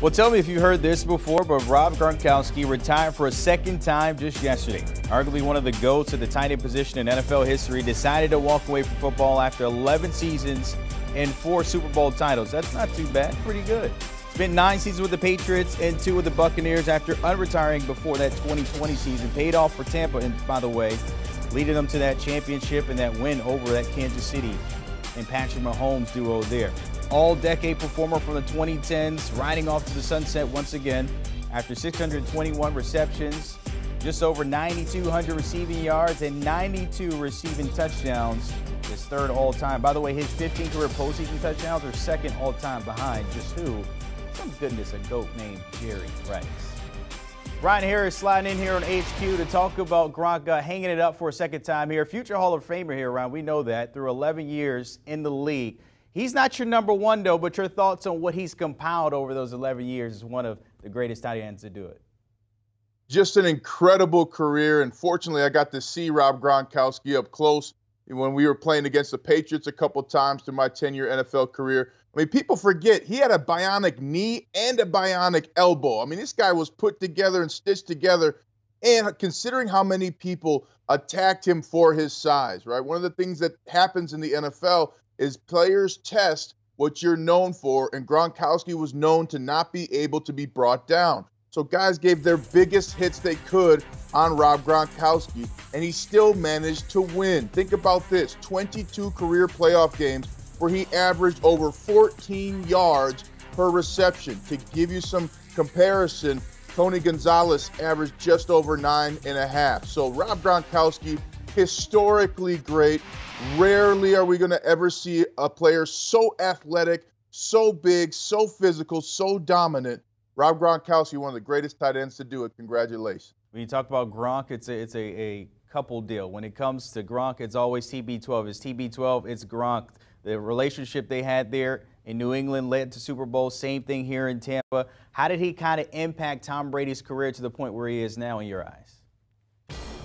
Well, tell me if you heard this before, but Rob Gronkowski retired for a second time just yesterday. Arguably one of the GOATs at the tight end position in NFL history decided to walk away from football after 11 seasons and 4 Super Bowl titles. That's not too bad. Pretty good. Spent 9 seasons with the Patriots and 2 with the Buccaneers after unretiring before that 2020 season. Paid off for Tampa, and by the way, leading them to that championship and that win over that Kansas City and Patrick Mahomes duo there. All-decade performer from the 2010s, riding off to the sunset once again after 621 receptions, just over 9,200 receiving yards, and 92 receiving touchdowns. His third all-time. By the way, his 15 career postseason touchdowns are second all-time behind just who? Some goodness, a GOAT named Jerry Rice. Ryan Harris sliding in here on HQ to talk about Gronk hanging it up for a second time here. Future Hall of Famer here, Ryan. We know that through 11 years in the league. He's not your number one, though, but your thoughts on what he's compiled over those 11 years is one of the greatest tight ends to do it. Just an incredible career, and fortunately, I got to see Rob Gronkowski up close when we were playing against the Patriots a couple times through my 10-year NFL career. I mean, people forget he had a bionic knee and a bionic elbow. I mean, this guy was put together and stitched together, and considering how many people attacked him for his size, right? One of the things that happens in the NFL is players test what you're known for, and Gronkowski was known to not be able to be brought down. So guys gave their biggest hits they could on Rob Gronkowski, and he still managed to win. Think about this, 22 career playoff games where he averaged over 14 yards per reception. To give you some comparison, Tony Gonzalez averaged just over 9.5. So Rob Gronkowski, historically great. Rarely are we going to ever see a player so athletic, so big, so physical, so dominant. Rob Gronkowski, one of the greatest tight ends to do it. Congratulations. When you talk about Gronk, it's a couple deal. When it comes to Gronk, it's always TB12. It's TB12, it's Gronk. The relationship they had there in New England led to Super Bowl. Same thing here in Tampa. How did he kind of impact Tom Brady's career to the point where he is now in your eyes?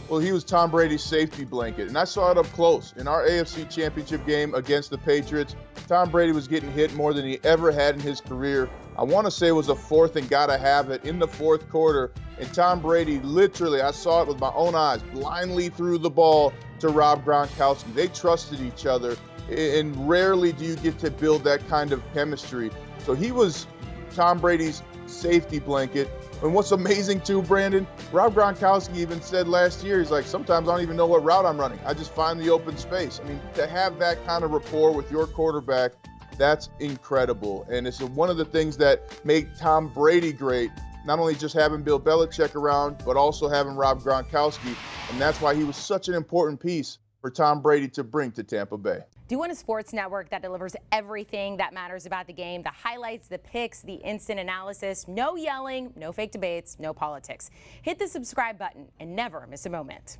Well, he was Tom Brady's safety blanket, and I saw it up close. In our AFC Championship game against the Patriots, Tom Brady was getting hit more than he ever had in his career. I want to say it was a fourth and gotta have it in the fourth quarter, and Tom Brady literally, I saw it with my own eyes, blindly threw the ball to Rob Gronkowski. They trusted each other, and rarely do you get to build that kind of chemistry. So he was Tom Brady's safety blanket. And what's amazing too, Brandon, Rob Gronkowski even said last year, he's like, sometimes I don't even know what route I'm running. I just find the open space. I mean, to have that kind of rapport with your quarterback, that's incredible. And it's one of the things that made Tom Brady great, not only just having Bill Belichick around, but also having Rob Gronkowski. And that's why he was such an important piece for Tom Brady to bring to Tampa Bay. Do you want a sports network that delivers everything that matters about the game? The highlights, the picks, the instant analysis, no yelling, no fake debates, no politics. Hit the subscribe button and never miss a moment.